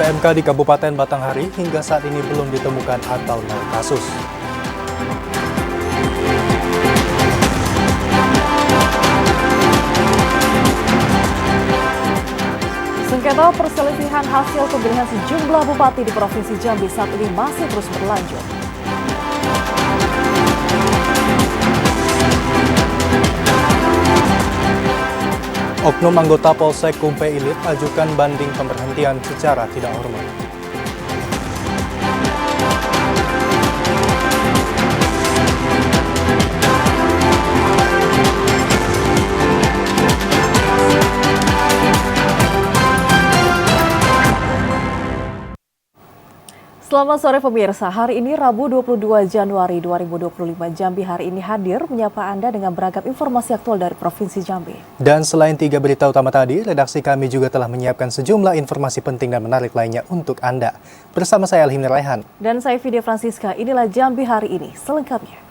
PMK di Kabupaten Batanghari hingga saat ini belum ditemukan atau nol kasus. Sengketa perselisihan hasil pemilihan sejumlah bupati di Provinsi Jambi saat ini masih terus berlanjut. Oknum anggota Polsek Kumpe Ilit ajukan banding pemberhentian secara tidak hormat. Selamat sore pemirsa, hari ini Rabu 22 Januari 2025, Jambi hari ini hadir menyapa Anda dengan beragam informasi aktual dari Provinsi Jambi. Dan selain 3 berita utama tadi, redaksi kami juga telah menyiapkan sejumlah informasi penting dan menarik lainnya untuk Anda. Bersama saya Alhimni Raihan. Dan saya Vidya Francisca, inilah Jambi hari ini, selengkapnya.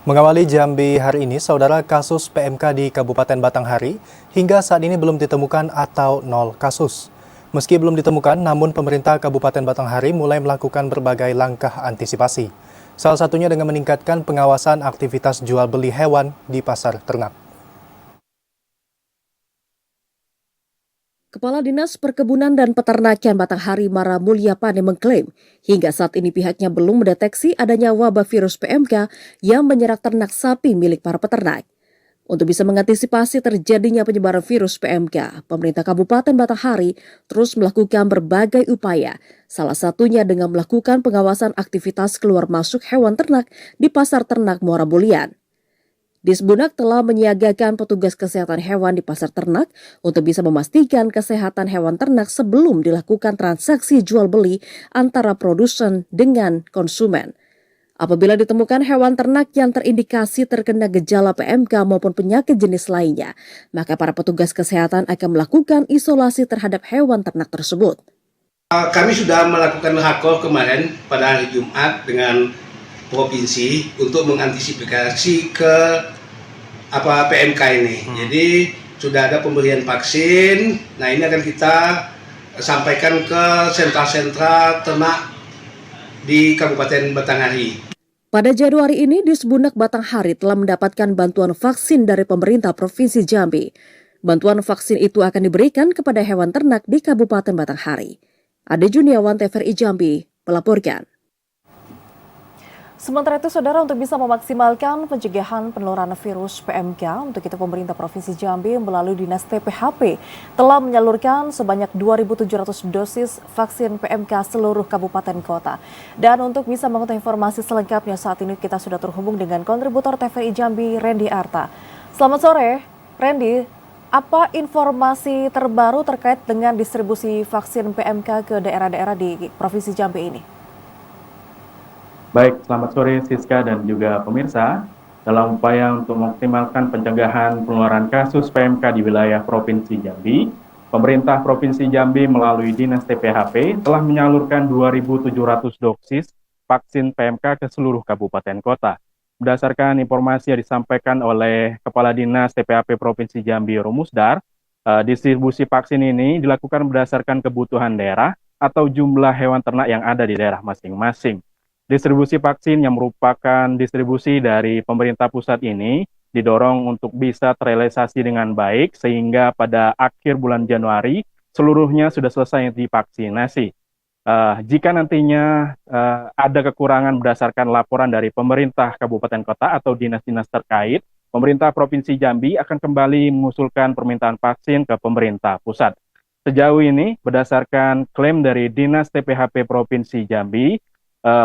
Mengawali Jambi hari ini, saudara, kasus PMK di Kabupaten Batanghari hingga saat ini belum ditemukan atau nol kasus. Meski belum ditemukan, namun pemerintah Kabupaten Batanghari mulai melakukan berbagai langkah antisipasi. Salah satunya dengan meningkatkan pengawasan aktivitas jual beli hewan di pasar ternak. Kepala Dinas Perkebunan dan Peternakan Batanghari Mara Mulyapane mengklaim hingga saat ini pihaknya belum mendeteksi adanya wabah virus PMK yang menyerang ternak sapi milik para peternak. Untuk bisa mengantisipasi terjadinya penyebaran virus PMK, pemerintah Kabupaten Batanghari terus melakukan berbagai upaya, salah satunya dengan melakukan pengawasan aktivitas keluar masuk hewan ternak di Pasar Ternak Muara Bulian. Disbunak telah menyiagakan petugas kesehatan hewan di pasar ternak untuk bisa memastikan kesehatan hewan ternak sebelum dilakukan transaksi jual beli antara produsen dengan konsumen. Apabila ditemukan hewan ternak yang terindikasi terkena gejala PMK maupun penyakit jenis lainnya, maka para petugas kesehatan akan melakukan isolasi terhadap hewan ternak tersebut. Kami sudah melakukan hakol kemarin pada hari Jumat dengan provinsi untuk mengantisipasi ke PMK ini. Jadi sudah ada pemberian vaksin. Nah, ini akan kita sampaikan ke sentra-sentra ternak di Kabupaten Batanghari. Pada Januari ini, Disbunak Batanghari telah mendapatkan bantuan vaksin dari pemerintah Provinsi Jambi. Bantuan vaksin itu akan diberikan kepada hewan ternak di Kabupaten Batanghari. Ade Juniawan, TVRI Jambi, melaporkan. Sementara itu, saudara, untuk bisa memaksimalkan pencegahan penularan virus PMK, untuk itu pemerintah Provinsi Jambi melalui Dinas TPHP telah menyalurkan sebanyak 2.700 dosis vaksin PMK seluruh kabupaten kota. Dan untuk bisa mengetahui informasi selengkapnya saat ini kita sudah terhubung dengan kontributor TVRI Jambi, Randy Arta. Selamat sore, Randy. Apa informasi terbaru terkait dengan distribusi vaksin PMK ke daerah-daerah di Provinsi Jambi ini? Baik, selamat sore Siska dan juga pemirsa. Dalam upaya untuk mengoptimalkan pencegahan penularan kasus PMK di wilayah Provinsi Jambi, pemerintah Provinsi Jambi melalui Dinas TPHP telah menyalurkan 2.700 dosis vaksin PMK ke seluruh kabupaten kota. Berdasarkan informasi yang disampaikan oleh Kepala Dinas TPHP Provinsi Jambi Rumusdar, distribusi vaksin ini dilakukan berdasarkan kebutuhan daerah atau jumlah hewan ternak yang ada di daerah masing-masing. Distribusi vaksin yang merupakan distribusi dari pemerintah pusat ini didorong untuk bisa terrealisasi dengan baik sehingga pada akhir bulan Januari seluruhnya sudah selesai divaksinasi. Jika nantinya ada kekurangan berdasarkan laporan dari pemerintah kabupaten kota atau dinas-dinas terkait, pemerintah Provinsi Jambi akan kembali mengusulkan permintaan vaksin ke pemerintah pusat. Sejauh ini, berdasarkan klaim dari Dinas TPHP Provinsi Jambi,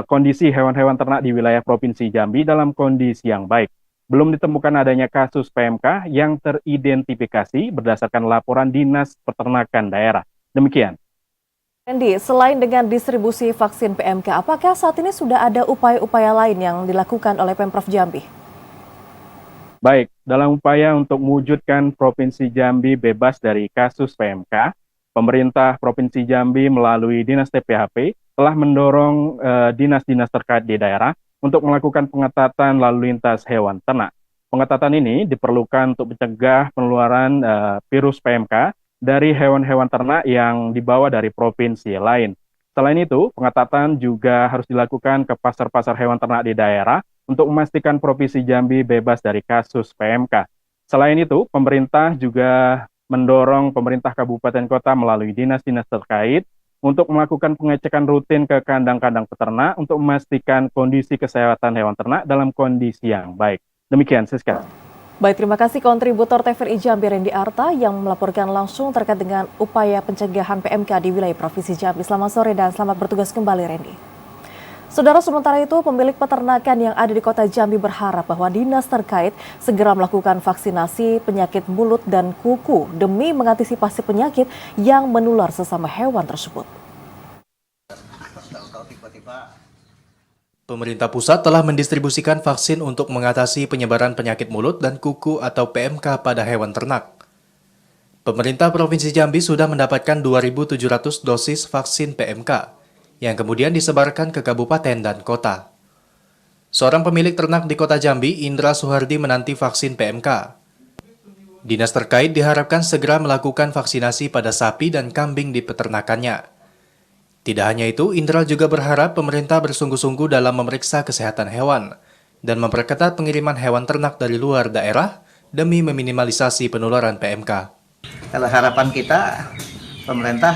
kondisi hewan-hewan ternak di wilayah Provinsi Jambi dalam kondisi yang baik. Belum ditemukan adanya kasus PMK yang teridentifikasi berdasarkan laporan Dinas Peternakan Daerah. Demikian. Randy, selain dengan distribusi vaksin PMK, apakah saat ini sudah ada upaya-upaya lain yang dilakukan oleh Pemprov Jambi? Baik, dalam upaya untuk mewujudkan Provinsi Jambi bebas dari kasus PMK, pemerintah Provinsi Jambi melalui Dinas TPHP telah mendorong dinas-dinas terkait di daerah untuk melakukan pengetatan lalu lintas hewan ternak. Pengetatan ini diperlukan untuk mencegah penularan virus PMK dari hewan-hewan ternak yang dibawa dari provinsi lain. Selain itu, pengetatan juga harus dilakukan ke pasar-pasar hewan ternak di daerah untuk memastikan Provinsi Jambi bebas dari kasus PMK. Selain itu, pemerintah juga mendorong pemerintah kabupaten kota melalui dinas-dinas terkait untuk melakukan pengecekan rutin ke kandang-kandang peternak untuk memastikan kondisi kesehatan hewan ternak dalam kondisi yang baik. Demikian, Siska. Baik, terima kasih kontributor TVRI Jambi Randy Arta yang melaporkan langsung terkait dengan upaya pencegahan PMK di wilayah Provinsi Jambi. Selamat sore dan selamat bertugas kembali, Randy. Saudara, sementara itu pemilik peternakan yang ada di Kota Jambi berharap bahwa dinas terkait segera melakukan vaksinasi penyakit mulut dan kuku demi mengantisipasi penyakit yang menular sesama hewan tersebut. Pemerintah pusat telah mendistribusikan vaksin untuk mengatasi penyebaran penyakit mulut dan kuku atau PMK pada hewan ternak. Pemerintah Provinsi Jambi sudah mendapatkan 2.700 dosis vaksin PMK yang kemudian disebarkan ke kabupaten dan kota. Seorang pemilik ternak di Kota Jambi, Indra Suhardi, menanti vaksin PMK. Dinas terkait diharapkan segera melakukan vaksinasi pada sapi dan kambing di peternakannya. Tidak hanya itu, Indra juga berharap pemerintah bersungguh-sungguh dalam memeriksa kesehatan hewan dan memperketat pengiriman hewan ternak dari luar daerah demi meminimalisasi penularan PMK. Kalau harapan kita, pemerintah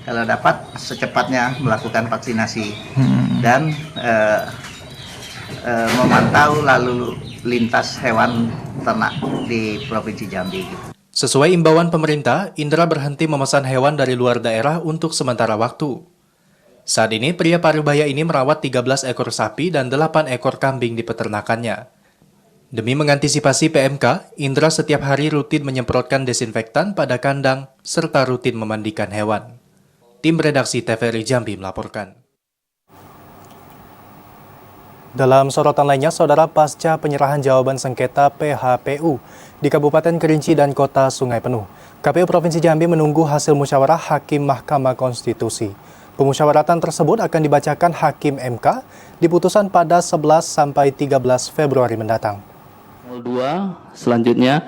kalau dapat secepatnya melakukan vaksinasi dan memantau lalu lintas hewan ternak di Provinsi Jambi. Sesuai imbauan pemerintah, Indra berhenti memesan hewan dari luar daerah untuk sementara waktu. Saat ini, pria Parubaya ini merawat 13 ekor sapi dan 8 ekor kambing di peternakannya. Demi mengantisipasi PMK, Indra setiap hari rutin menyemprotkan desinfektan pada kandang serta rutin memandikan hewan. Tim redaksi TVRI Jambi melaporkan. Dalam sorotan lainnya, Saudara, pasca penyerahan jawaban sengketa PHPU di Kabupaten Kerinci dan Kota Sungai Penuh, KPU Provinsi Jambi menunggu hasil musyawarah Hakim Mahkamah Konstitusi. Pemusyawaratan tersebut akan dibacakan Hakim MK di putusan pada 11 sampai 13 Februari mendatang. 2 selanjutnya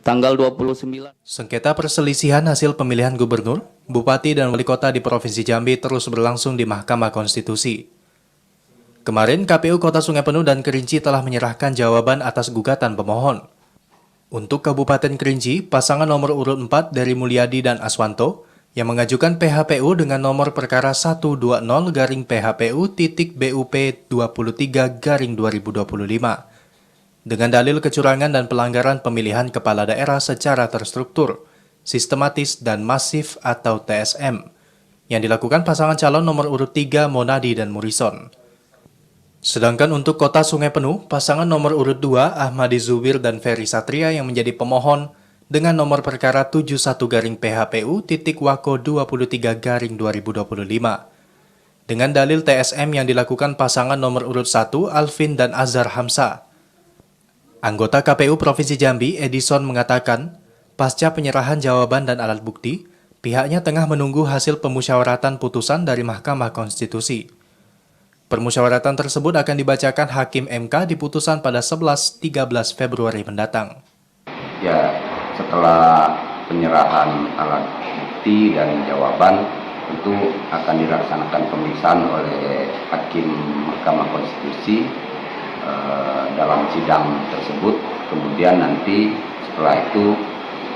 tanggal 29. Sengketa perselisihan hasil pemilihan gubernur, bupati dan wali kota di Provinsi Jambi terus berlangsung di Mahkamah Konstitusi. Kemarin, KPU Kota Sungai Penuh dan Kerinci telah menyerahkan jawaban atas gugatan pemohon. Untuk Kabupaten Kerinci, pasangan nomor urut 4 dari Mulyadi dan Aswanto yang mengajukan PHPU dengan nomor perkara 120-BUP-23-2025 dengan dalil kecurangan dan pelanggaran pemilihan kepala daerah secara terstruktur, sistematis dan masif atau TSM yang dilakukan pasangan calon nomor urut 3 Monadi dan Murison. Sedangkan untuk Kota Sungai Penuh, pasangan nomor urut 2 Ahmadi Zubir dan Ferry Satria yang menjadi pemohon dengan nomor perkara 71-PHPU-Wako23-2025 dengan dalil TSM yang dilakukan pasangan nomor urut 1 Alvin dan Azhar Hamsa. Anggota KPU Provinsi Jambi, Edison, mengatakan, pasca penyerahan jawaban dan alat bukti, pihaknya tengah menunggu hasil pemusyawaratan putusan dari Mahkamah Konstitusi. Permusyawaratan tersebut akan dibacakan Hakim MK di putusan pada 11-13 Februari mendatang. Ya, setelah penyerahan alat bukti dan jawaban, tentu akan dilaksanakan pemeriksaan oleh Hakim Mahkamah Konstitusi dalam sidang tersebut. Kemudian nanti setelah itu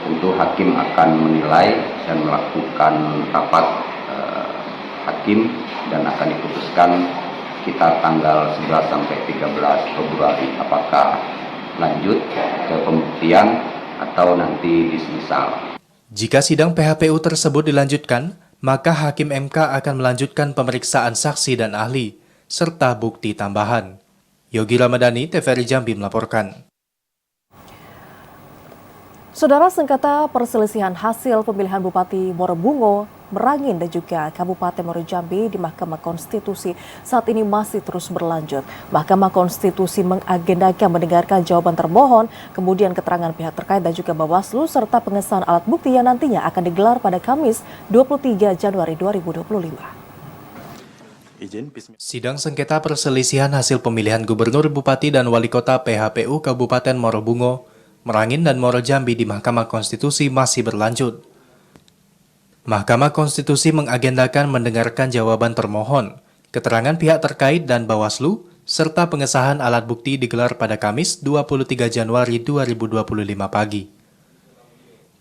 tentu Hakim akan menilai dan melakukan rapat Hakim dan akan diputuskan sekitar tanggal 11 sampai 13 Februari apakah lanjut ke pembuktian atau nanti dismisal. Jika sidang PHPU tersebut dilanjutkan, maka Hakim MK akan melanjutkan pemeriksaan saksi dan ahli serta bukti tambahan. Yogi Ramadhani, TVRI Jambi melaporkan. Saudara, sengketa perselisihan hasil pemilihan Bupati Morebungo, Merangin dan juga Kabupaten Muaro Jambi di Mahkamah Konstitusi saat ini masih terus berlanjut. Mahkamah Konstitusi mengagendakan mendengarkan jawaban termohon, kemudian keterangan pihak terkait dan juga Bawaslu serta pengesahan alat bukti yang nantinya akan digelar pada Kamis 23 Januari 2025. izin. Sidang sengketa perselisihan hasil pemilihan Gubernur, Bupati, dan Wali Kota PHPU Kabupaten Morobungo, Merangin, dan Muaro Jambi di Mahkamah Konstitusi masih berlanjut. Mahkamah Konstitusi mengagendakan mendengarkan jawaban termohon, keterangan pihak terkait dan Bawaslu, serta pengesahan alat bukti digelar pada Kamis 23 Januari 2025 pagi.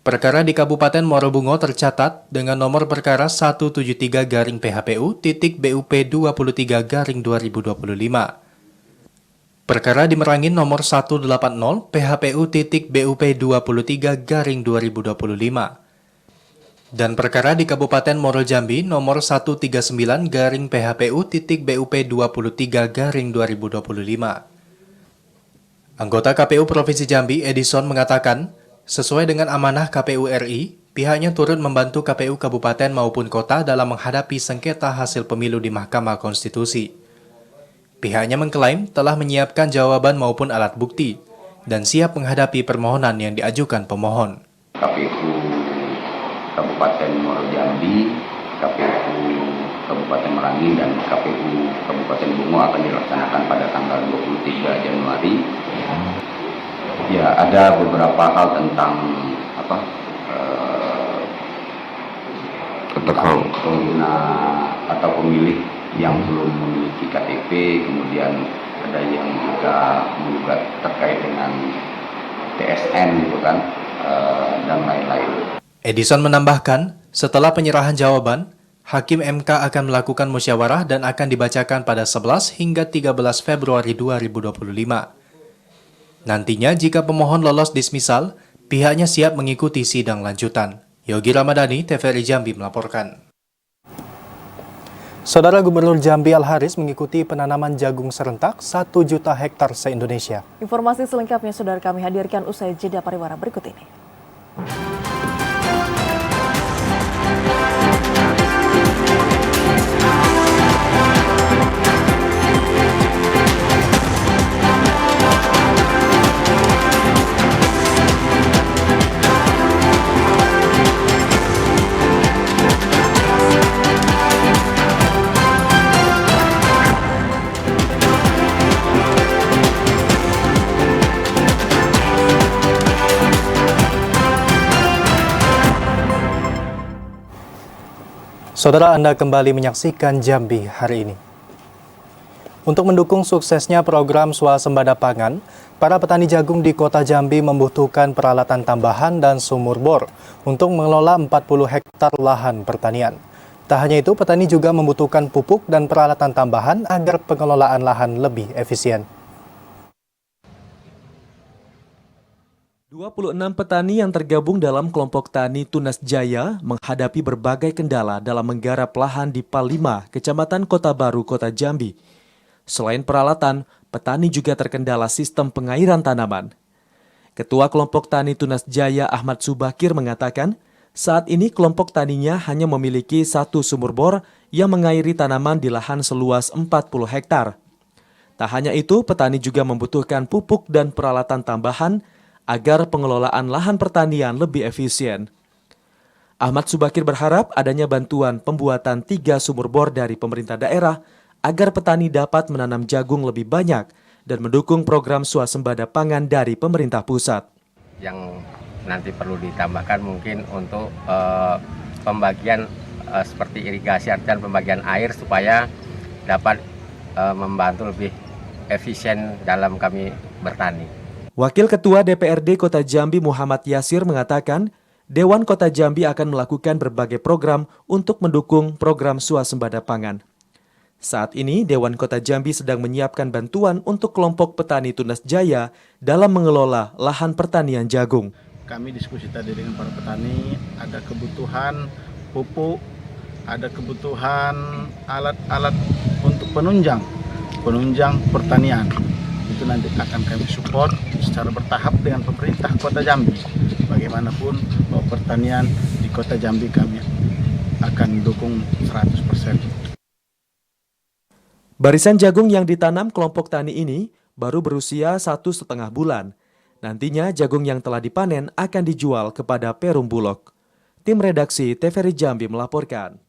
Perkara di Kabupaten Morobungo tercatat dengan nomor perkara 173-BUP-23-2025. Perkara di Merangin nomor 180-PHPU-BUP-23-2025. Dan perkara di Kabupaten Muaro Jambi nomor 139-PHPU-BUP-23-2025. Anggota KPU Provinsi Jambi, Edison, mengatakan, sesuai dengan amanah KPU RI, pihaknya turut membantu KPU Kabupaten maupun Kota dalam menghadapi sengketa hasil pemilu di Mahkamah Konstitusi. Pihaknya mengklaim telah menyiapkan jawaban maupun alat bukti dan siap menghadapi permohonan yang diajukan pemohon. KPU Kabupaten Muaro Jambi, KPU Kabupaten Merangin, dan KPU Kabupaten Bungo akan dilaksanakan pada tanggal 23 Januari. Ya, ada beberapa hal tentang pengguna atau pemilih yang belum memiliki KTP, kemudian ada yang juga menggugat terkait dengan TSN gitu kan, dan lain-lain. Edison menambahkan, setelah penyerahan jawaban, Hakim MK akan melakukan musyawarah dan akan dibacakan pada 11 hingga 13 Februari 2025. Nantinya jika pemohon lolos dismisal, pihaknya siap mengikuti sidang lanjutan. Yogi Ramadhani, TVRI Jambi melaporkan. Saudara Gubernur Jambi Al-Haris mengikuti penanaman jagung serentak 1 juta hektar se-Indonesia. Informasi selengkapnya saudara kami hadirkan usai jeda pariwara berikut ini. Saudara, Anda kembali menyaksikan Jambi hari ini. Untuk mendukung suksesnya program swasembada pangan, para petani jagung di Kota Jambi membutuhkan peralatan tambahan dan sumur bor untuk mengelola 40 hektar lahan pertanian. Tak hanya itu, petani juga membutuhkan pupuk dan peralatan tambahan agar pengelolaan lahan lebih efisien. 26 petani yang tergabung dalam kelompok tani Tunas Jaya menghadapi berbagai kendala dalam menggarap lahan di Palima, Kecamatan Kota Baru, Kota Jambi. Selain peralatan, petani juga terkendala sistem pengairan tanaman. Ketua kelompok tani Tunas Jaya Ahmad Subakir mengatakan, saat ini kelompok taninya hanya memiliki 1 sumur bor yang mengairi tanaman di lahan seluas 40 hektar. Tak hanya itu, petani juga membutuhkan pupuk dan peralatan tambahan agar pengelolaan lahan pertanian lebih efisien. Ahmad Subakir berharap adanya bantuan pembuatan 3 sumur bor dari pemerintah daerah agar petani dapat menanam jagung lebih banyak dan mendukung program swasembada pangan dari pemerintah pusat. Yang nanti perlu ditambahkan mungkin untuk pembagian seperti irigasi, artian pembagian air supaya dapat membantu lebih efisien dalam kami bertani. Wakil Ketua DPRD Kota Jambi Muhammad Yasir mengatakan, Dewan Kota Jambi akan melakukan berbagai program untuk mendukung program swasembada pangan. Saat ini, Dewan Kota Jambi sedang menyiapkan bantuan untuk kelompok petani Tunas Jaya dalam mengelola lahan pertanian jagung. Kami diskusi tadi dengan para petani, ada kebutuhan pupuk, ada kebutuhan alat-alat untuk penunjang pertanian. Itu nanti akan kami support secara bertahap dengan pemerintah Kota Jambi. Bagaimanapun bahwa pertanian di Kota Jambi kami akan dukung 100%. Barisan jagung yang ditanam kelompok tani ini baru berusia 1,5 bulan. Nantinya jagung yang telah dipanen akan dijual kepada Perum Bulog. Tim redaksi TVRI Jambi melaporkan.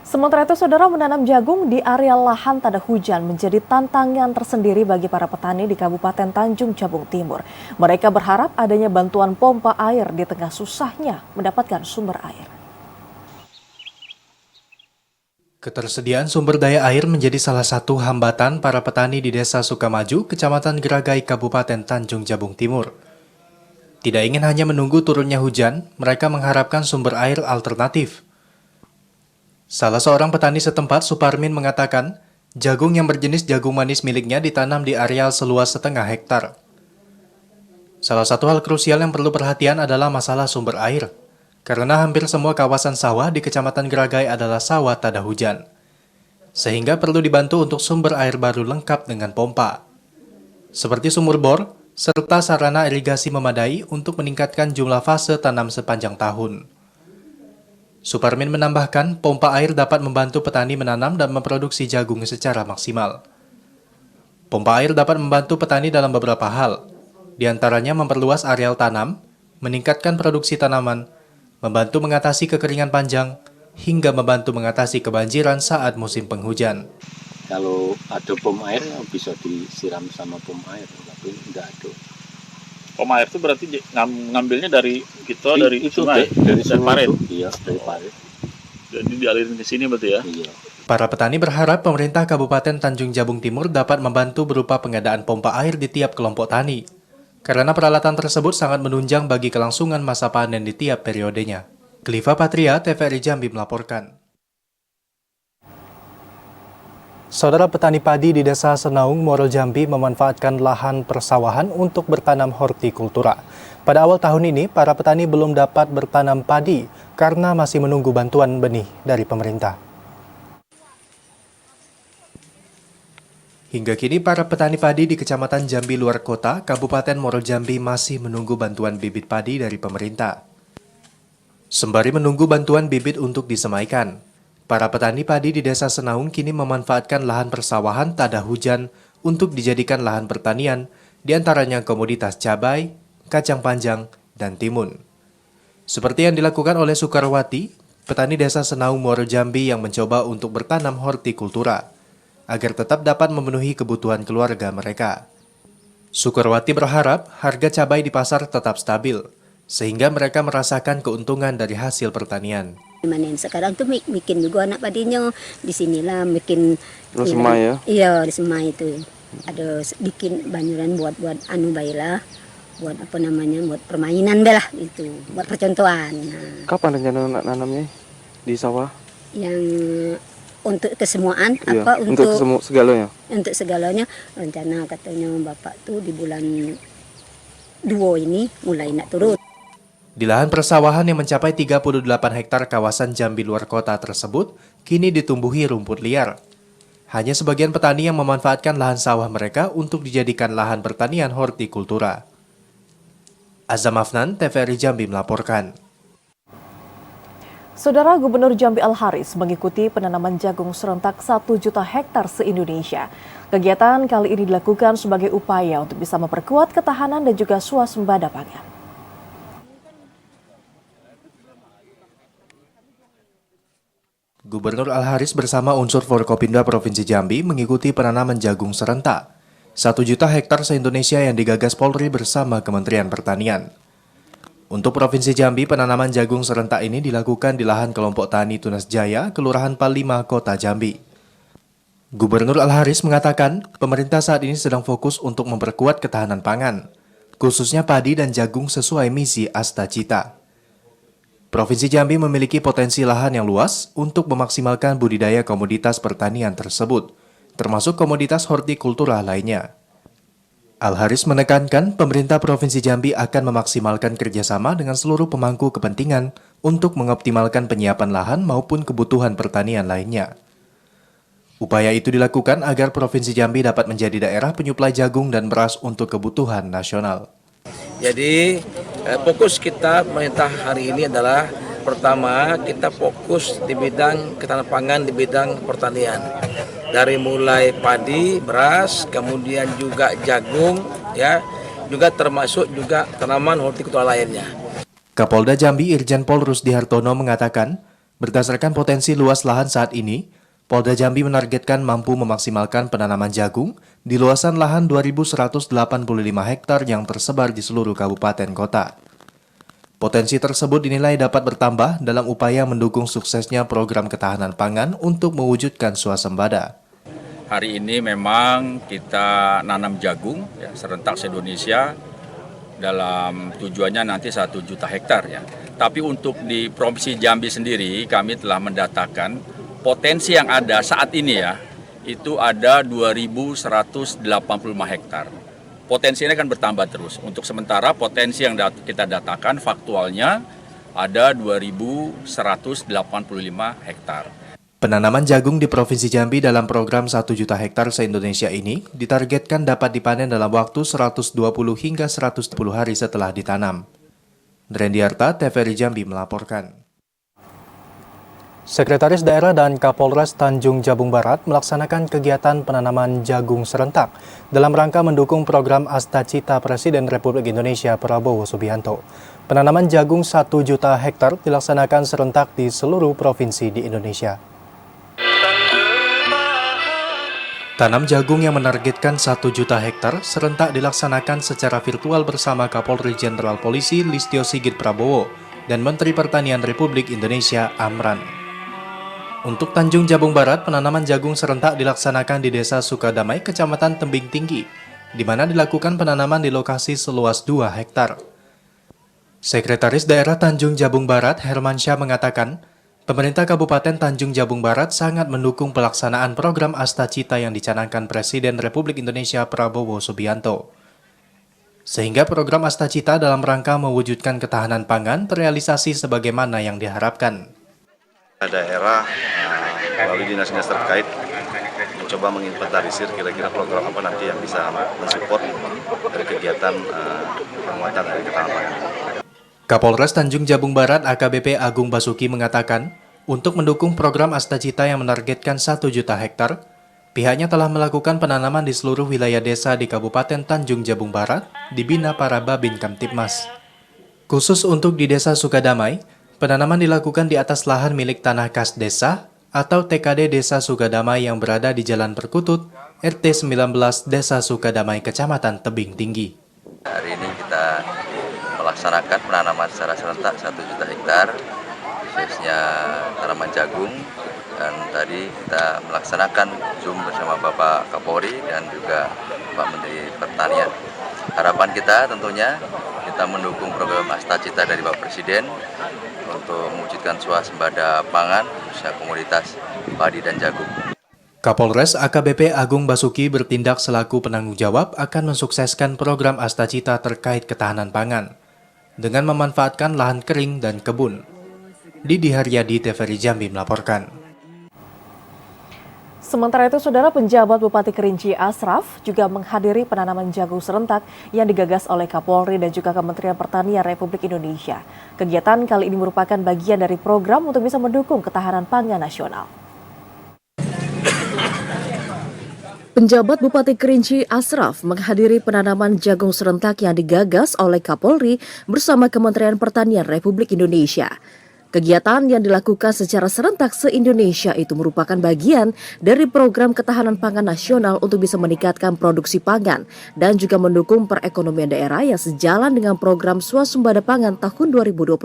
Sementara itu, saudara, menanam jagung di area lahan tak ada hujan menjadi tantangan tersendiri bagi para petani di Kabupaten Tanjung Jabung Timur. Mereka berharap adanya bantuan pompa air di tengah susahnya mendapatkan sumber air. Ketersediaan sumber daya air menjadi salah satu hambatan para petani di Desa Sukamaju, Kecamatan Geragai, Kabupaten Tanjung Jabung Timur. Tidak ingin hanya menunggu turunnya hujan, mereka mengharapkan sumber air alternatif. Salah seorang petani setempat, Suparmin, mengatakan jagung yang berjenis jagung manis miliknya ditanam di areal seluas 0,5 hektar. Salah satu hal krusial yang perlu perhatian adalah masalah sumber air, karena hampir semua kawasan sawah di Kecamatan Geragai adalah sawah tak ada hujan, sehingga perlu dibantu untuk sumber air baru lengkap dengan pompa, seperti sumur bor, serta sarana irigasi memadai untuk meningkatkan jumlah fase tanam sepanjang tahun. Suparmin menambahkan, pompa air dapat membantu petani menanam dan memproduksi jagung secara maksimal. Pompa air dapat membantu petani dalam beberapa hal, diantaranya memperluas areal tanam, meningkatkan produksi tanaman, membantu mengatasi kekeringan panjang, hingga membantu mengatasi kebanjiran saat musim penghujan. Kalau ada pom air bisa disiram sama pom air, tapi enggak ada. Pom air itu berarti ngambilnya dari kita, dari itu, sungai, dari sungai parit. Iya, dari parit. Jadi dialirin ke sini berarti ya? Iya. Para petani berharap pemerintah Kabupaten Tanjung Jabung Timur dapat membantu berupa pengadaan pompa air di tiap kelompok tani, karena peralatan tersebut sangat menunjang bagi kelangsungan masa panen di tiap periodenya. Kliva Patria, TVRI Jambi melaporkan. Saudara, petani padi di Desa Senaung, Muaro Jambi memanfaatkan lahan persawahan untuk bertanam hortikultura. Pada awal tahun ini, para petani belum dapat bertanam padi karena masih menunggu bantuan benih dari pemerintah. Hingga kini, para petani padi di Kecamatan Jambi Luar Kota, Kabupaten Muaro Jambi masih menunggu bantuan bibit padi dari pemerintah. Sembari menunggu bantuan bibit untuk disemaikan, para petani padi di Desa Senaung kini memanfaatkan lahan persawahan tak ada hujan untuk dijadikan lahan pertanian, diantaranya komoditas cabai, kacang panjang, dan timun. Seperti yang dilakukan oleh Sukarwati, petani Desa Senaung Muaro Jambi yang mencoba untuk bertanam hortikultura, agar tetap dapat memenuhi kebutuhan keluarga mereka. Sukarwati berharap harga cabai di pasar tetap stabil, sehingga mereka merasakan keuntungan dari hasil pertanian. Sekarang tuh bikin juga anak padinya di sinilah bikin semai ya? Iya, di semai itu ada bikin banyuran buat anu baiklah, buat apa namanya, buat permainan belah itu, buat percontohan. Nah, kapan rencana nanamnya di sawah? Yang untuk kesemuaan Iya, apa untuk segalanya? Untuk segalanya rencana katanya Bapak tuh di bulan 2 ini mulai nak turun. Di lahan persawahan yang mencapai 38 hektar kawasan Jambi Luar Kota tersebut, kini ditumbuhi rumput liar. Hanya sebagian petani yang memanfaatkan lahan sawah mereka untuk dijadikan lahan pertanian hortikultura. Azam Afnan, TVRI Jambi melaporkan. Saudara, Gubernur Jambi Al-Haris mengikuti penanaman jagung serentak 1 juta hektar se-Indonesia. Kegiatan kali ini dilakukan sebagai upaya untuk bisa memperkuat ketahanan dan juga swasembada pangan. Gubernur Al-Haris bersama unsur Forkopimda Provinsi Jambi mengikuti penanaman jagung serentak 1 juta hektar se-Indonesia yang digagas Polri bersama Kementerian Pertanian. Untuk Provinsi Jambi, penanaman jagung serentak ini dilakukan di lahan kelompok tani Tunas Jaya, Kelurahan Palima, Kota Jambi. Gubernur Al-Haris mengatakan, pemerintah saat ini sedang fokus untuk memperkuat ketahanan pangan, khususnya padi dan jagung sesuai misi Asta Cita. Provinsi Jambi memiliki potensi lahan yang luas untuk memaksimalkan budidaya komoditas pertanian tersebut, termasuk komoditas hortikultura lainnya. Al-Haris menekankan pemerintah Provinsi Jambi akan memaksimalkan kerjasama dengan seluruh pemangku kepentingan untuk mengoptimalkan penyiapan lahan maupun kebutuhan pertanian lainnya. Upaya itu dilakukan agar Provinsi Jambi dapat menjadi daerah penyuplai jagung dan beras untuk kebutuhan nasional. Jadi fokus kita pemerintah hari ini adalah pertama kita fokus di bidang ketahanan pangan di bidang pertanian. Dari mulai padi, beras, kemudian juga jagung, ya, juga termasuk juga tanaman hortikultura lainnya. Kapolda Jambi Irjen Pol Rusdi Hartono mengatakan, Berdasarkan potensi luas lahan saat ini, Polda Jambi menargetkan mampu memaksimalkan penanaman jagung di luasan lahan 2.185 hektar yang tersebar di seluruh kabupaten kota. Potensi tersebut dinilai dapat bertambah dalam upaya mendukung suksesnya program ketahanan pangan untuk mewujudkan swasembada. Hari ini memang kita nanam jagung ya, serentak se-Indonesia dalam tujuannya nanti 1 juta hektar ya. Tapi untuk di Provinsi Jambi sendiri kami telah mendatakan potensi yang ada saat ini ya, itu ada 2.185 hektar. Potensi ini akan bertambah terus. Untuk sementara potensi yang kita datakan faktualnya ada 2.185 hektar. Penanaman jagung di Provinsi Jambi dalam program 1 juta hektar se-Indonesia ini ditargetkan dapat dipanen dalam waktu 120 hingga 110 hari setelah ditanam. Drendiarta, TVRI Jambi melaporkan. Sekretaris Daerah dan Kapolres Tanjung Jabung Barat melaksanakan kegiatan penanaman jagung serentak dalam rangka mendukung program Astacita Presiden Republik Indonesia Prabowo Subianto. Penanaman jagung 1 juta hektar dilaksanakan serentak di seluruh provinsi di Indonesia. Tanam jagung yang menargetkan 1 juta hektar serentak dilaksanakan secara virtual bersama Kapolri Jenderal Polisi Listio Sigit Prabowo dan Menteri Pertanian Republik Indonesia Amran. Untuk Tanjung Jabung Barat, penanaman jagung serentak dilaksanakan di Desa Sukadamai, Kecamatan Tembing Tinggi, di mana dilakukan penanaman di lokasi seluas 2 hektar. Sekretaris Daerah Tanjung Jabung Barat, Hermansyah mengatakan, pemerintah Kabupaten Tanjung Jabung Barat sangat mendukung pelaksanaan program Astacita yang dicanangkan Presiden Republik Indonesia Prabowo Subianto. Sehingga program Astacita dalam rangka mewujudkan ketahanan pangan terrealisasi sebagaimana yang diharapkan. Daerah melalui dinas-dinas terkait mencoba menginventarisir kira-kira program apa nanti yang bisa mensupport dari kegiatan penguatan dari ketahanan pangan. Kapolres Tanjung Jabung Barat AKBP Agung Basuki mengatakan, untuk mendukung program Astacita yang menargetkan 1 juta hektar, pihaknya telah melakukan penanaman di seluruh wilayah desa di Kabupaten Tanjung Jabung Barat, dibina para Babin Kamtibmas. Khusus untuk di Desa Sukadamai, penanaman dilakukan di atas lahan milik Tanah Kas Desa atau TKD Desa Sukadamai yang berada di Jalan Perkutut, RT 19 Desa Sukadamai, Kecamatan Tebing Tinggi. Hari ini kita melaksanakan penanaman secara serentak 1 juta hektar, khususnya tanaman jagung, dan tadi kita melaksanakan Zoom bersama Bapak Kapolri dan juga Pak Menteri Pertanian. Harapan kita tentunya kita mendukung program Astacita dari Bapak Presiden untuk mewujudkan swasembada pangan, khususnya komoditas padi dan jagung. Kapolres AKBP Agung Basuki bertindak selaku penanggung jawab akan mensukseskan program Astacita terkait ketahanan pangan dengan memanfaatkan lahan kering dan kebun. Didi Haryadi, TVRI Jambi melaporkan. Sementara itu, Saudara, penjabat Bupati Kerinci Asraf juga menghadiri penanaman jagung serentak yang digagas oleh Kapolri dan juga Kementerian Pertanian Republik Indonesia. Kegiatan kali ini merupakan bagian dari program untuk bisa mendukung ketahanan pangan nasional. Penjabat Bupati Kerinci Asraf menghadiri penanaman jagung serentak yang digagas oleh Kapolri bersama Kementerian Pertanian Republik Indonesia. Kegiatan yang dilakukan secara serentak se-Indonesia itu merupakan bagian dari program ketahanan pangan nasional untuk bisa meningkatkan produksi pangan dan juga mendukung perekonomian daerah yang sejalan dengan program swasembada pangan tahun 2025.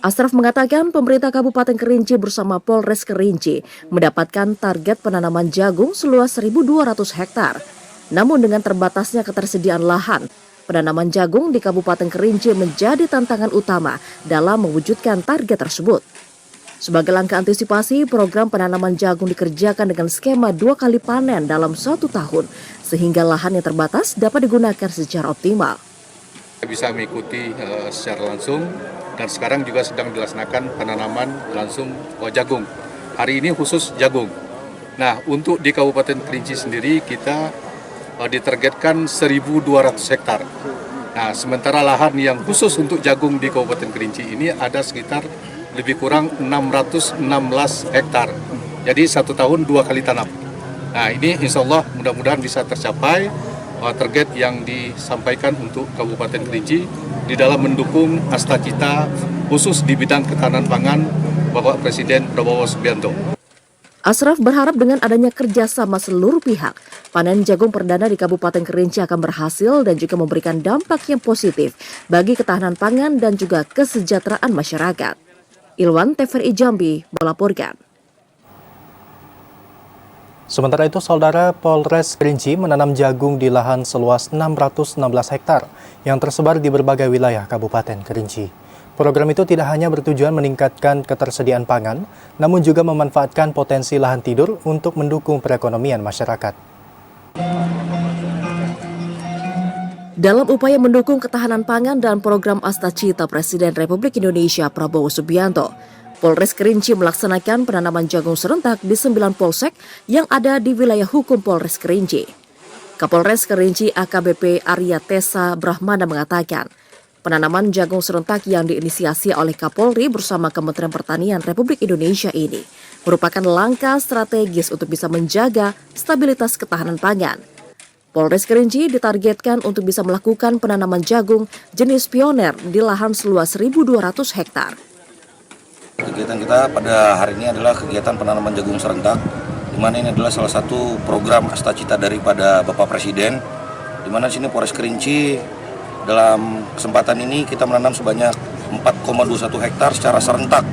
Asraf mengatakan pemerintah Kabupaten Kerinci bersama Polres Kerinci mendapatkan target penanaman jagung seluas 1.200 hektar. Namun dengan terbatasnya ketersediaan lahan, penanaman jagung di Kabupaten Kerinci menjadi tantangan utama dalam mewujudkan target tersebut. Sebagai langkah antisipasi, program penanaman jagung dikerjakan dengan skema 2 kali panen dalam 1 tahun, sehingga lahan yang terbatas dapat digunakan secara optimal. Bisa mengikuti secara langsung, dan sekarang juga sedang dilaksanakan penanaman langsung jagung. Hari ini khusus jagung. Nah, untuk di Kabupaten Kerinci sendiri kita ditargetkan 1.200 hektar. Nah, sementara lahan yang khusus untuk jagung di Kabupaten Kerinci ini ada sekitar lebih kurang 616 hektar. Jadi 1 tahun 2 kali tanam. Nah, ini insya Allah mudah-mudahan bisa tercapai target yang disampaikan untuk Kabupaten Kerinci di dalam mendukung Astacita khusus di bidang ketahanan pangan Bapak Presiden Prabowo Subianto. Ashraf berharap dengan adanya kerjasama seluruh pihak, panen jagung perdana di Kabupaten Kerinci akan berhasil dan juga memberikan dampak yang positif bagi ketahanan pangan dan juga kesejahteraan masyarakat. Ilwan, TVRI Jambi, melaporkan. Sementara itu, Saudara, Polres Kerinci menanam jagung di lahan seluas 616 hektar yang tersebar di berbagai wilayah Kabupaten Kerinci. Program itu tidak hanya bertujuan meningkatkan ketersediaan pangan, namun juga memanfaatkan potensi lahan tidur untuk mendukung perekonomian masyarakat. Dalam upaya mendukung ketahanan pangan dan program Astacita Presiden Republik Indonesia Prabowo Subianto, Polres Kerinci melaksanakan penanaman jagung serentak di 9 polsek yang ada di wilayah hukum Polres Kerinci. Kapolres Kerinci AKBP Arya Tessa Brahmana mengatakan, penanaman jagung serentak yang diinisiasi oleh Kapolri bersama Kementerian Pertanian Republik Indonesia ini merupakan langkah strategis untuk bisa menjaga stabilitas ketahanan pangan. Polres Kerinci ditargetkan untuk bisa melakukan penanaman jagung jenis pioner di lahan seluas 1.200 hektar. Kegiatan kita pada hari ini adalah kegiatan penanaman jagung serentak, di mana ini adalah salah satu program Astacita daripada Bapak Presiden, di mana sini Polres Kerinci dalam kesempatan ini kita menanam sebanyak 4,21 hektar secara serentak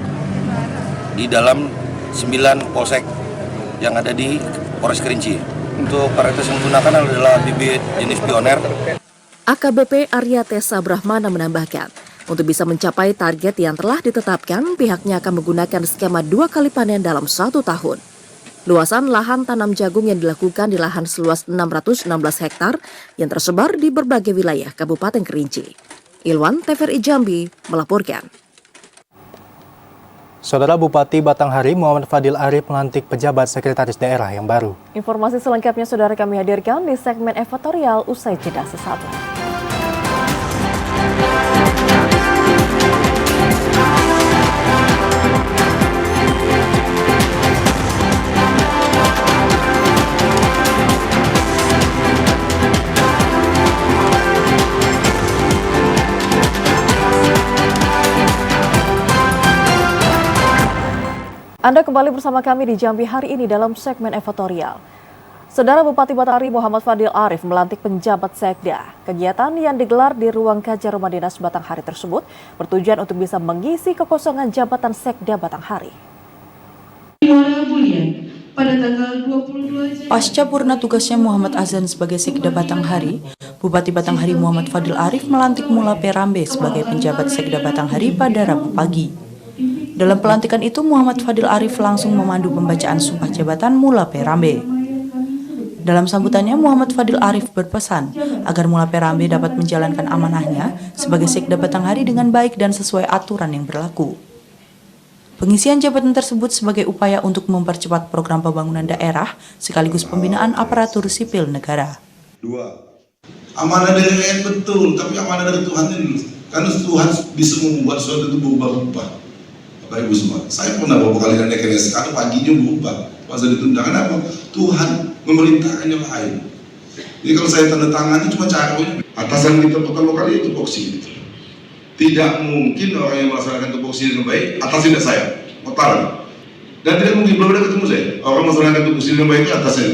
di dalam 9 polsek yang ada di Polres Kerinci. Untuk varietas yang digunakan adalah bibit jenis pioner. AKBP Arya Tessa Brahmana menambahkan, untuk bisa mencapai target yang telah ditetapkan, pihaknya akan menggunakan skema 2 kali panen dalam 1 tahun. Luasan lahan tanam jagung yang dilakukan di lahan seluas 616 hektar yang tersebar di berbagai wilayah Kabupaten Kerinci. Ilwan, TVRI Jambi, melaporkan. Saudara, Bupati Batanghari Muhammad Fadil Arif melantik pejabat sekretaris daerah yang baru. Informasi selengkapnya saudara kami hadirkan di segmen editorial usai jeda sesaat. Anda kembali bersama kami di Jambi hari ini dalam segmen editorial. Saudara, Bupati Batanghari Muhammad Fadil Arif melantik penjabat Sekda. Kegiatan yang digelar di ruang kaca Rumah Dinas Batanghari tersebut bertujuan untuk bisa mengisi kekosongan jabatan Sekda Batanghari. Pasca purna tugasnya Muhammad Azan sebagai Sekda Batanghari, Bupati Batanghari Muhammad Fadil Arif melantik Mula Perambe sebagai penjabat Sekda Batanghari pada Rabu pagi. Dalam pelantikan itu, Muhammad Fadil Arif langsung memandu pembacaan sumpah jabatan Mula Perambe. Dalam sambutannya, Muhammad Fadil Arif berpesan agar Mula Perambe dapat menjalankan amanahnya sebagai Sekda Batanghari dengan baik dan sesuai aturan yang berlaku. Pengisian jabatan tersebut sebagai upaya untuk mempercepat program pembangunan daerah sekaligus pembinaan aparatur sipil negara. 2. Amanah dari rakyat betul, tapi amanah dari Tuhan ini. Karena Tuhan bisa membuat sesuatu itu berubah-ubah. Bapak Ibu semua, saya pernah beberapa kali naik ke sekarang paginya berubah. Masa ditunda, kenapa? Tuhan memerintahkan yang lain. Jadi kalau saya tanda tangan itu cuma caranya. Atasan kita pertama kali itu tupoksi. Tidak mungkin orang yang melaksanakan tupoksi dengan baik atas tidak saya, otaran. Dan tidak mungkin belum ada ketemu saya. Orang melaksanakan tupoksi dengan baik itu atasnya.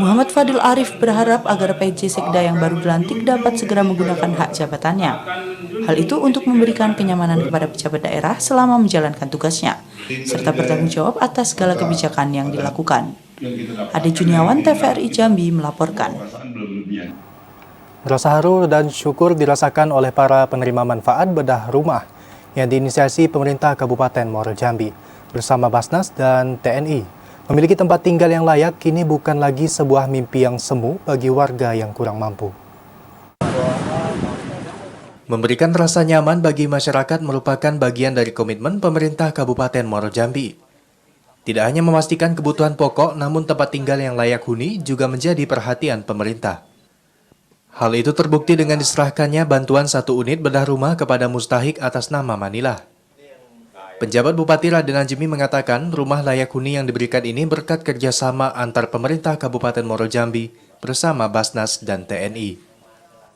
Muhammad Fadil Arif berharap agar PJ Sekda yang baru dilantik dapat segera menggunakan hak jabatannya. Hal itu untuk memberikan kenyamanan kepada pejabat daerah selama menjalankan tugasnya, serta bertanggung jawab atas segala kebijakan yang dilakukan. Ade Juniawan, TVRI Jambi melaporkan. Rasa haru dan syukur dirasakan oleh para penerima manfaat bedah rumah yang diinisiasi pemerintah Kabupaten Muaro Jambi bersama Basnas dan TNI. Memiliki tempat tinggal yang layak kini bukan lagi sebuah mimpi yang semu bagi warga yang kurang mampu. Memberikan rasa nyaman bagi masyarakat merupakan bagian dari komitmen pemerintah Kabupaten Muaro Jambi. Tidak hanya memastikan kebutuhan pokok, namun tempat tinggal yang layak huni juga menjadi perhatian pemerintah. Hal itu terbukti dengan diserahkannya bantuan 1 unit bedah rumah kepada mustahik atas nama Manilah. Penjabat Bupati Raden Najmi mengatakan rumah layak huni yang diberikan ini berkat kerjasama antar pemerintah Kabupaten Muaro Jambi bersama Basnas dan TNI.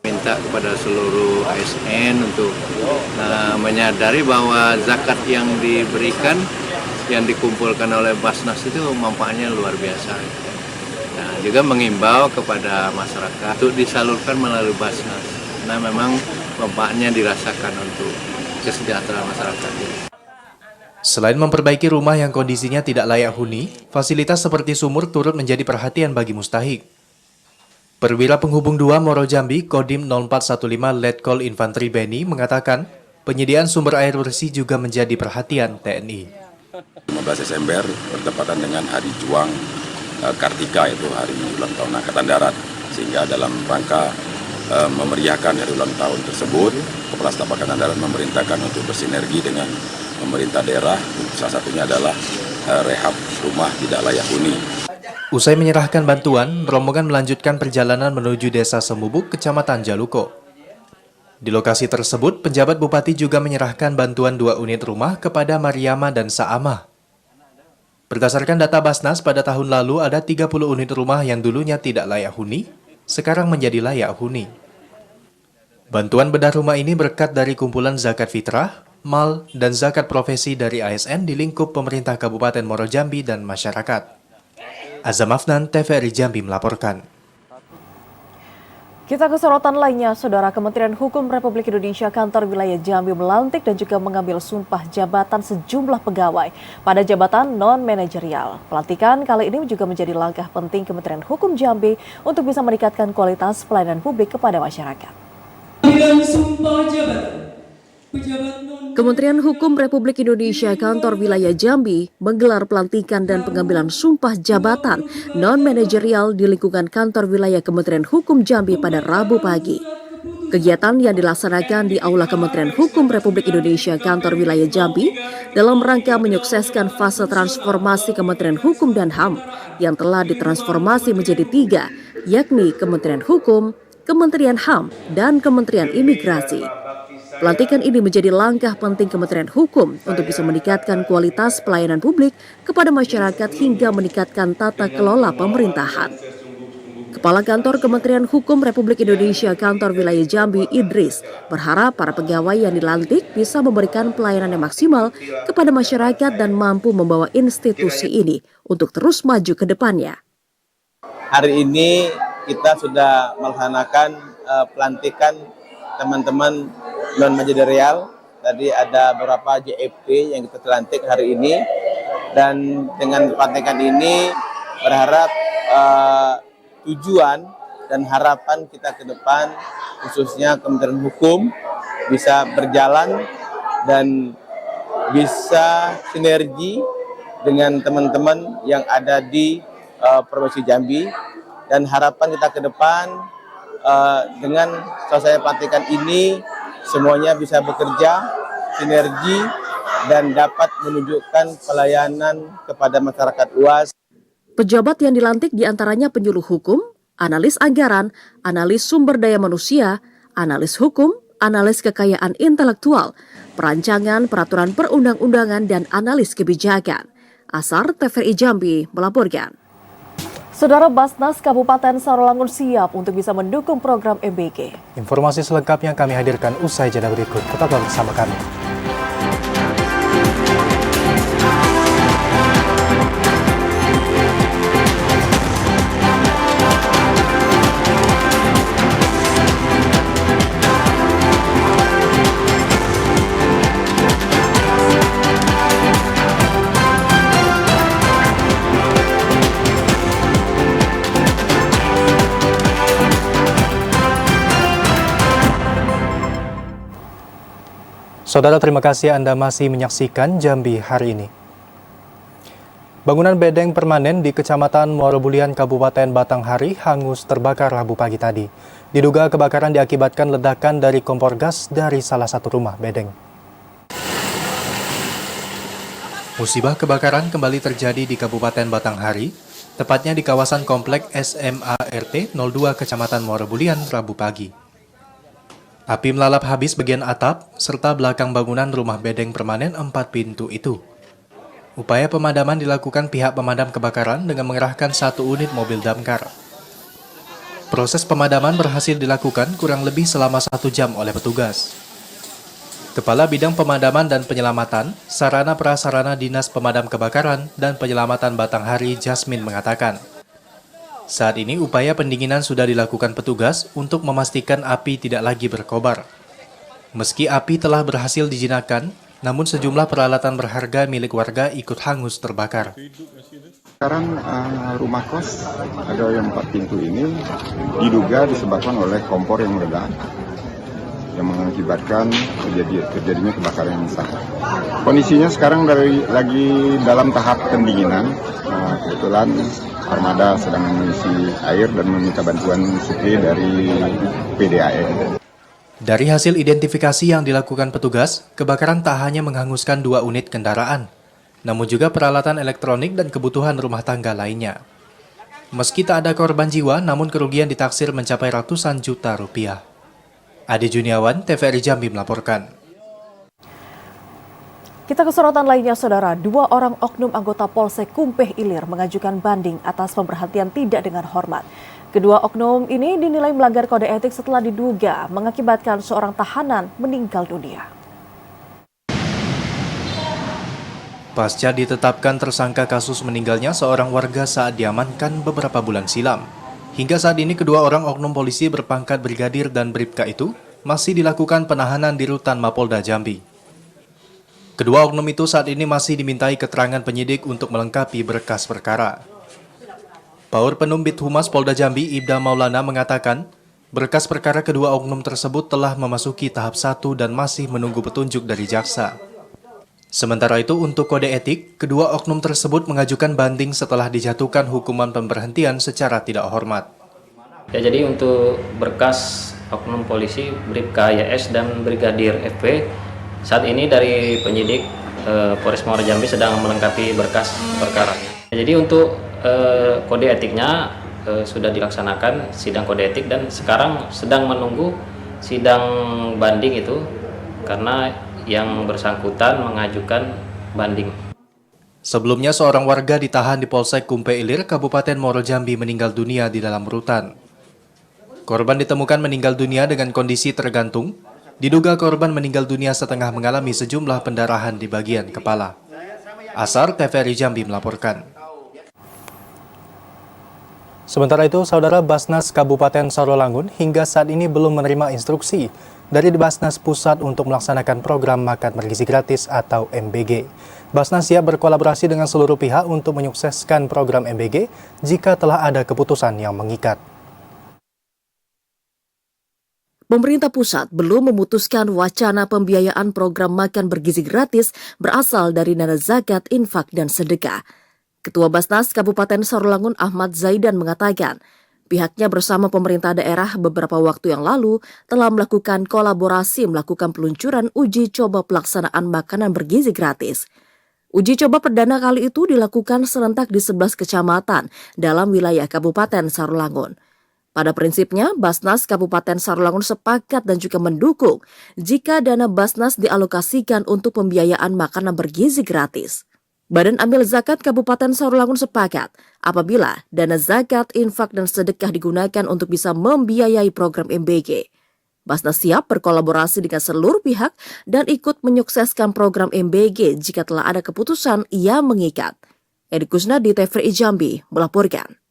Minta kepada seluruh ASN untuk menyadari bahwa zakat yang diberikan, yang dikumpulkan oleh Basnas itu manfaatnya luar biasa. Nah, juga mengimbau kepada masyarakat untuk disalurkan melalui Basnas. Nah, memang manfaatnya dirasakan untuk kesejahteraan masyarakat. Selain memperbaiki rumah yang kondisinya tidak layak huni, fasilitas seperti sumur turut menjadi perhatian bagi mustahik. Perwira Penghubung 2 Moro Jambi, Kodim 0415 Letkol Infanteri Beni mengatakan, penyediaan sumber air bersih juga menjadi perhatian TNI. 15 Desember bertepatan dengan Hari Juang Kartika, itu hari ulang tahun Angkatan Darat. Sehingga dalam rangka memeriahkan hari ulang tahun tersebut, Kepala Staf Angkatan Darat memerintahkan untuk bersinergi dengan pemerintah daerah, salah satunya adalah rehab rumah tidak layak huni. Usai menyerahkan bantuan, rombongan melanjutkan perjalanan menuju Desa Semubuk, Kecamatan Jaluko. Di lokasi tersebut, penjabat bupati juga menyerahkan bantuan 2 unit rumah kepada Mariama dan Saamah. Berdasarkan data Basnas, pada tahun lalu ada 30 unit rumah yang dulunya tidak layak huni, sekarang menjadi layak huni. Bantuan bedah rumah ini berkat dari kumpulan zakat fitrah, mal, dan zakat profesi dari ASN di lingkup pemerintah Kabupaten Muaro Jambi dan masyarakat. Azam Afnan, TVRI Jambi melaporkan. Kita ke sorotan lainnya, Saudara. Kementerian Hukum Republik Indonesia Kantor Wilayah Jambi melantik dan juga mengambil sumpah jabatan sejumlah pegawai pada jabatan non-manajerial. Pelantikan kali ini juga menjadi langkah penting Kementerian Hukum Jambi untuk bisa meningkatkan kualitas pelayanan publik kepada masyarakat. Kementerian Hukum Republik Indonesia Kantor Wilayah Jambi menggelar pelantikan dan pengambilan sumpah jabatan non-manajerial di lingkungan Kantor Wilayah Kementerian Hukum Jambi pada Rabu pagi. Kegiatan yang dilaksanakan di Aula Kementerian Hukum Republik Indonesia Kantor Wilayah Jambi dalam rangka menyukseskan fase transformasi Kementerian Hukum dan HAM yang telah ditransformasi menjadi 3, yakni Kementerian Hukum, Kementerian HAM, dan Kementerian Imigrasi. Pelantikan ini menjadi langkah penting Kementerian Hukum untuk bisa meningkatkan kualitas pelayanan publik kepada masyarakat hingga meningkatkan tata kelola pemerintahan. Kepala Kantor Kementerian Hukum Republik Indonesia Kantor Wilayah Jambi, Idris, berharap para pegawai yang dilantik bisa memberikan pelayanan yang maksimal kepada masyarakat dan mampu membawa institusi ini untuk terus maju ke depannya. Hari ini kita sudah melaksanakan pelantikan teman-teman non-manajerial. Tadi ada beberapa JFP yang kita lantik hari ini, dan dengan pelantikan ini berharap tujuan dan harapan kita ke depan khususnya Kementerian Hukum bisa berjalan dan bisa sinergi dengan teman-teman yang ada di Provinsi Jambi, dan harapan kita ke depan dengan selesai pelantikan ini semuanya bisa bekerja, sinergi, dan dapat menunjukkan pelayanan kepada masyarakat luas. Pejabat yang dilantik diantaranya penyuluh hukum, analis anggaran, analis sumber daya manusia, analis hukum, analis kekayaan intelektual, perancangan peraturan perundang-undangan, dan analis kebijakan. Asar, TVRI Jambi melaporkan. Saudara, Basnas Kabupaten Sarolangun siap untuk bisa mendukung program MBG. Informasi selengkapnya kami hadirkan usai jeda berikut. Tetaplah bersama kami. Saudara, terima kasih Anda masih menyaksikan Jambi hari ini. Bangunan bedeng permanen di Kecamatan Muaro Bulian, Kabupaten Batanghari hangus terbakar Rabu pagi tadi. Diduga kebakaran diakibatkan ledakan dari kompor gas dari salah satu rumah bedeng. Musibah kebakaran kembali terjadi di Kabupaten Batanghari, tepatnya di kawasan komplek SMA RT 02 Kecamatan Muaro Bulian Rabu pagi. Api melalap habis bagian atap serta belakang bangunan rumah bedeng permanen 4 pintu itu. Upaya pemadaman dilakukan pihak pemadam kebakaran dengan mengerahkan 1 unit mobil damkar. Proses pemadaman berhasil dilakukan kurang lebih selama 1 jam oleh petugas. Kepala Bidang Pemadaman dan Penyelamatan, Sarana Prasarana Dinas Pemadam Kebakaran dan Penyelamatan Batanghari Jasmine mengatakan, saat ini upaya pendinginan sudah dilakukan petugas untuk memastikan api tidak lagi berkobar. Meski api telah berhasil dijinakkan, namun sejumlah peralatan berharga milik warga ikut hangus terbakar. Sekarang rumah kos ada yang 4 pintu ini diduga disebabkan oleh kompor yang meledak yang mengakibatkan terjadinya kebakaran yang besar. Kondisinya sekarang lagi dalam tahap pendinginan. Kebetulan armada sedang mengisi air dan meminta bantuan supply dari PDAM. Dari hasil identifikasi yang dilakukan petugas, kebakaran tak hanya menghanguskan 2 unit kendaraan, namun juga peralatan elektronik dan kebutuhan rumah tangga lainnya. Meski tak ada korban jiwa, namun kerugian ditaksir mencapai ratusan juta rupiah. Adi Juniawan, TVRI Jambi melaporkan. Kita ke sorotan lainnya, Saudara. 2 orang oknum anggota Polsek Kumpeh Ilir mengajukan banding atas pemberhentian tidak dengan hormat. Kedua oknum ini dinilai melanggar kode etik setelah diduga mengakibatkan seorang tahanan meninggal dunia. Pasca ditetapkan tersangka kasus meninggalnya seorang warga saat diamankan beberapa bulan silam. Hingga saat ini kedua orang oknum polisi berpangkat brigadir dan bribka itu masih dilakukan penahanan di rutan Mapolda Jambi. Kedua oknum itu saat ini masih dimintai keterangan penyidik untuk melengkapi berkas perkara. Paur Penumbit Humas Polda Jambi Ibda Maulana mengatakan, berkas perkara kedua oknum tersebut telah memasuki tahap 1 dan masih menunggu petunjuk dari jaksa. Sementara itu untuk kode etik, kedua oknum tersebut mengajukan banding setelah dijatuhkan hukuman pemberhentian secara tidak hormat. Ya, jadi untuk berkas oknum polisi Bribka YS dan Brigadir FP, saat ini dari penyidik Polres Muara Jambi sedang melengkapi berkas perkara. Ya, jadi untuk kode etiknya sudah dilaksanakan sidang kode etik dan sekarang sedang menunggu sidang banding itu karena yang bersangkutan mengajukan banding. Sebelumnya seorang warga ditahan di Polsek Kumpeh Ilir, Kabupaten Muaro Jambi meninggal dunia di dalam rutan. Korban ditemukan meninggal dunia dengan kondisi tergantung. Diduga korban meninggal dunia setengah mengalami sejumlah pendarahan di bagian kepala. Asar, TVRI Jambi melaporkan. Sementara itu, Saudara, Basnas Kabupaten Sarolangun hingga saat ini belum menerima instruksi dari Basnas Pusat untuk melaksanakan program makan bergizi gratis atau MBG. Basnas siap berkolaborasi dengan seluruh pihak untuk menyukseskan program MBG jika telah ada keputusan yang mengikat. Pemerintah pusat belum memutuskan wacana pembiayaan program makan bergizi gratis berasal dari dana zakat, infak, dan sedekah. Ketua Basnas Kabupaten Sarolangun Ahmad Zaidan mengatakan, pihaknya bersama pemerintah daerah beberapa waktu yang lalu telah melakukan kolaborasi melakukan peluncuran uji coba pelaksanaan makanan bergizi gratis. Uji coba perdana kali itu dilakukan serentak di 11 kecamatan dalam wilayah Kabupaten Sarolangun. Pada prinsipnya, Basnas Kabupaten Sarolangun sepakat dan juga mendukung jika dana Basnas dialokasikan untuk pembiayaan makanan bergizi gratis. Badan Amil Zakat Kabupaten Sarolangun sepakat apabila dana zakat, infak, dan sedekah digunakan untuk bisa membiayai program MBG. Basnas siap berkolaborasi dengan seluruh pihak dan ikut menyukseskan program MBG jika telah ada keputusan yang mengikat. Edi Kusnadi, TVRI Jambi melaporkan.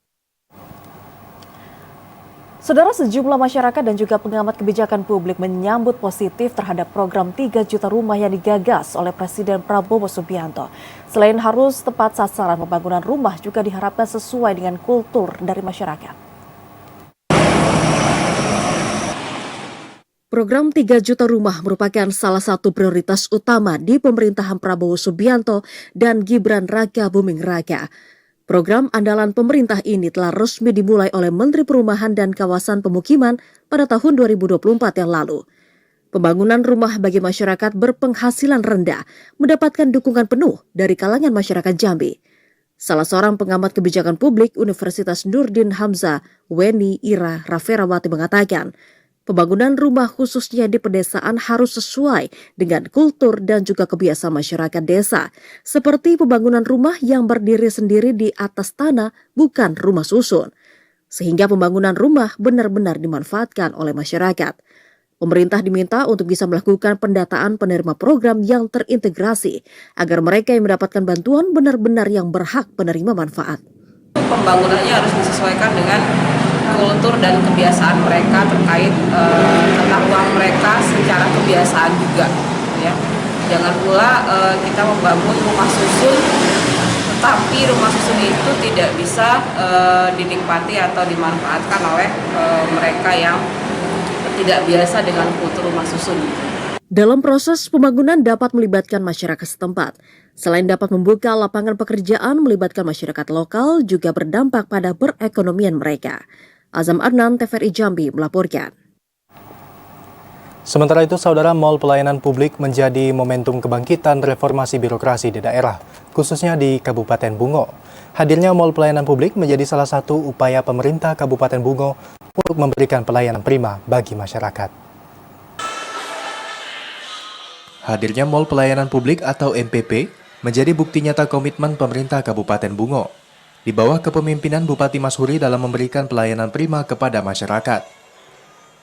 Saudara, sejumlah masyarakat dan juga pengamat kebijakan publik menyambut positif terhadap program 3 juta rumah yang digagas oleh Presiden Prabowo Subianto. Selain harus tepat sasaran, pembangunan rumah juga diharapkan sesuai dengan kultur dari masyarakat. Program 3 juta rumah merupakan salah satu prioritas utama di pemerintahan Prabowo Subianto dan Gibran Raka Buming Raka. Program andalan pemerintah ini telah resmi dimulai oleh Menteri Perumahan dan Kawasan Pemukiman pada tahun 2024 yang lalu. Pembangunan rumah bagi masyarakat berpenghasilan rendah mendapatkan dukungan penuh dari kalangan masyarakat Jambi. Salah seorang pengamat kebijakan publik Universitas Nurdin Hamzah, Weni Ira Raferawati mengatakan, pembangunan rumah khususnya di pedesaan harus sesuai dengan kultur dan juga kebiasaan masyarakat desa, seperti pembangunan rumah yang berdiri sendiri di atas tanah, bukan rumah susun. sehingga pembangunan rumah benar-benar dimanfaatkan oleh masyarakat. Pemerintah diminta untuk bisa melakukan pendataan penerima program yang terintegrasi agar mereka yang mendapatkan bantuan benar-benar yang berhak penerima manfaat. Pembangunannya harus disesuaikan dengan kultur dan kebiasaan mereka terkait tentang uang mereka secara kebiasaan juga, ya. Jangan pula kita membangun rumah susun, tetapi rumah susun itu tidak bisa dinikmati atau dimanfaatkan oleh mereka yang tidak biasa dengan kultur rumah susun. Dalam proses pembangunan dapat melibatkan masyarakat setempat. Selain dapat membuka lapangan pekerjaan melibatkan masyarakat lokal, juga berdampak pada perekonomian mereka. Azam Adnan, TVRI Jambi melaporkan. Sementara itu, Saudara, Mall Pelayanan Publik menjadi momentum kebangkitan reformasi birokrasi di daerah, khususnya di Kabupaten Bungo. Hadirnya Mall Pelayanan Publik menjadi salah satu upaya pemerintah Kabupaten Bungo untuk memberikan pelayanan prima bagi masyarakat. Hadirnya Mall Pelayanan Publik atau MPP menjadi bukti nyata komitmen pemerintah Kabupaten Bungo di bawah kepemimpinan Bupati Mashuri dalam memberikan pelayanan prima kepada masyarakat.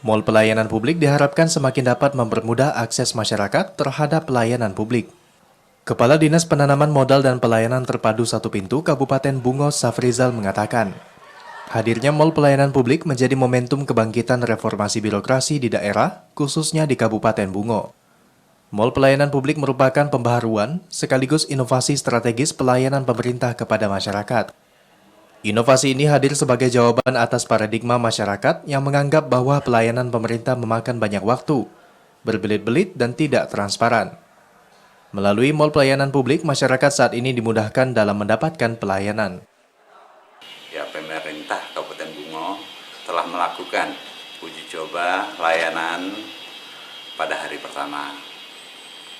Mall Pelayanan Publik diharapkan semakin dapat mempermudah akses masyarakat terhadap pelayanan publik. Kepala Dinas Penanaman Modal dan Pelayanan Terpadu Satu Pintu Kabupaten Bungo, Safrizal, mengatakan, hadirnya Mall Pelayanan Publik menjadi momentum kebangkitan reformasi birokrasi di daerah, khususnya di Kabupaten Bungo. Mall Pelayanan Publik merupakan pembaharuan sekaligus inovasi strategis pelayanan pemerintah kepada masyarakat. Inovasi ini hadir sebagai jawaban atas paradigma masyarakat yang menganggap bahwa pelayanan pemerintah memakan banyak waktu, berbelit-belit dan tidak transparan. Melalui Mall Pelayanan Publik, masyarakat saat ini dimudahkan dalam mendapatkan pelayanan. Ya, pemerintah Kabupaten Bungo telah melakukan uji coba layanan pada hari pertama.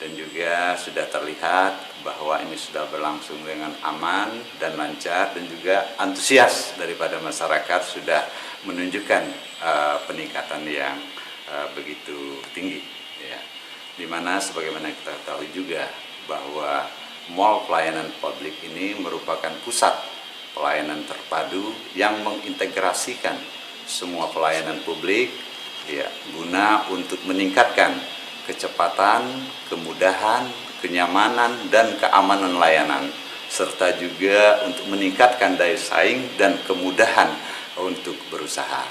Dan juga sudah terlihat bahwa ini sudah berlangsung dengan aman dan lancar, dan juga antusias daripada masyarakat sudah menunjukkan peningkatan yang begitu tinggi. Ya. Di mana sebagaimana kita ketahui juga bahwa Mall Pelayanan Publik ini merupakan pusat pelayanan terpadu yang mengintegrasikan semua pelayanan publik, ya, guna untuk meningkatkan kecepatan, kemudahan, kenyamanan, dan keamanan layanan, serta juga untuk meningkatkan daya saing dan kemudahan untuk berusaha.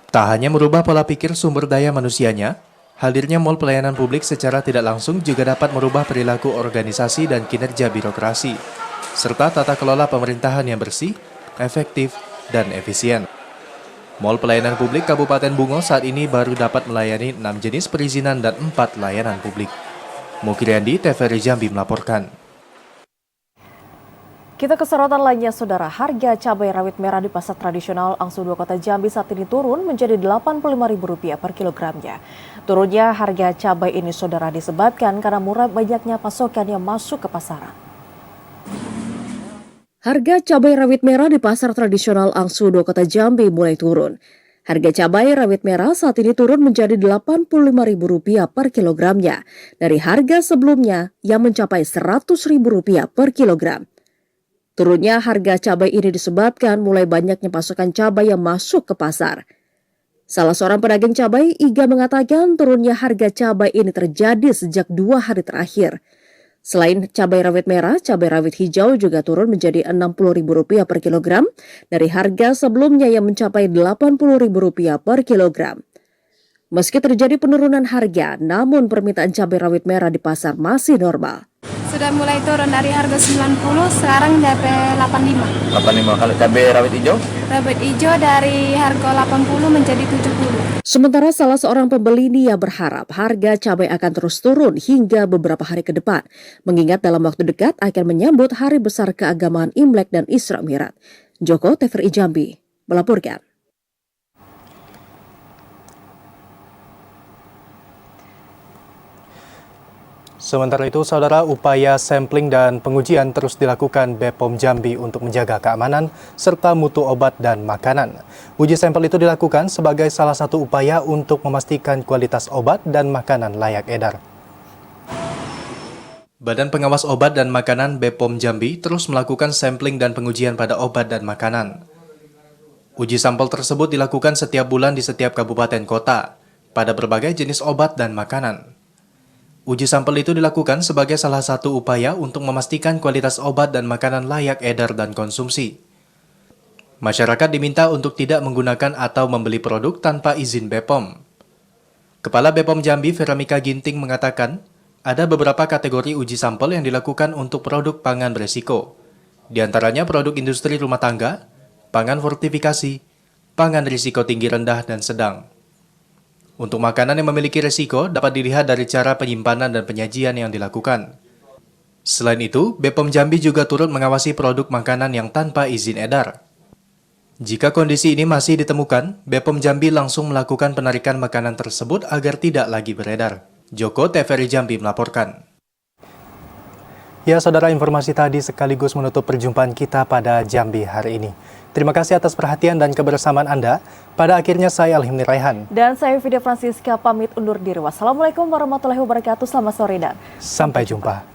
Tak hanya merubah pola pikir sumber daya manusianya, hadirnya Mall Pelayanan Publik secara tidak langsung juga dapat merubah perilaku organisasi dan kinerja birokrasi, serta tata kelola pemerintahan yang bersih, efektif, dan efisien. Mall Pelayanan Publik Kabupaten Bungo saat ini baru dapat melayani 6 jenis perizinan dan 4 layanan publik. Mukriandi, TVRI Jambi melaporkan. Kita ke sorotan lainnya, Saudara. Harga cabai rawit merah di pasar tradisional Angsu 2 Kota Jambi saat ini turun menjadi Rp85.000 per kilogramnya. Turunnya harga cabai ini, Saudara, disebabkan karena murah banyaknya pasokan yang masuk ke pasaran. Harga cabai rawit merah di pasar tradisional Angsu 2 Kota Jambi mulai turun. Harga cabai rawit merah saat ini turun menjadi Rp85.000 per kilogramnya dari harga sebelumnya yang mencapai Rp100.000 per kilogram. Turunnya harga cabai ini disebabkan mulai banyaknya pasokan cabai yang masuk ke pasar. Salah seorang pedagang cabai, Iga, mengatakan turunnya harga cabai ini terjadi sejak 2 hari terakhir. Selain cabai rawit merah, cabai rawit hijau juga turun menjadi Rp60.000 per kilogram dari harga sebelumnya yang mencapai Rp80.000 per kilogram. Meski terjadi penurunan harga, namun permintaan cabai rawit merah di pasar masih normal. Sudah mulai turun dari harga 90, sekarang sampai 85. 85. Kalau cabai rawit hijau? Rawit hijau dari harga 80 menjadi 70. Sementara salah seorang pembeli Nia berharap harga cabai akan terus turun hingga beberapa hari ke depan, mengingat dalam waktu dekat akan menyambut hari besar keagamaan Imlek dan Isra Mi'raj. Joko, TVRI Jambi melaporkan. Sementara itu, Saudara, upaya sampling dan pengujian terus dilakukan BPOM Jambi untuk menjaga keamanan serta mutu obat dan makanan. Uji sampel itu dilakukan sebagai salah satu upaya untuk memastikan kualitas obat dan makanan layak edar. Badan Pengawas Obat dan Makanan BPOM Jambi terus melakukan sampling dan pengujian pada obat dan makanan. Uji sampel tersebut dilakukan setiap bulan di setiap kabupaten kota pada berbagai jenis obat dan makanan. Uji sampel itu dilakukan sebagai salah satu upaya untuk memastikan kualitas obat dan makanan layak edar dan konsumsi. Masyarakat diminta untuk tidak menggunakan atau membeli produk tanpa izin BPOM. Kepala BPOM Jambi Veronica Ginting mengatakan, ada beberapa kategori uji sampel yang dilakukan untuk produk pangan beresiko, di antaranya produk industri rumah tangga, pangan fortifikasi, pangan risiko tinggi rendah dan sedang. Untuk makanan yang memiliki risiko dapat dilihat dari cara penyimpanan dan penyajian yang dilakukan. Selain itu, BPOM Jambi juga turut mengawasi produk makanan yang tanpa izin edar. Jika kondisi ini masih ditemukan, BPOM Jambi langsung melakukan penarikan makanan tersebut agar tidak lagi beredar. Joko TVRI Jambi melaporkan. Ya, saudara, informasi tadi sekaligus menutup perjumpaan kita pada Jambi hari ini. Terima kasih atas perhatian dan kebersamaan Anda. Pada akhirnya saya Alhimni Raihan. Dan saya Vida Francisca pamit undur diri. Wassalamualaikum warahmatullahi wabarakatuh. Selamat sore dan sampai jumpa.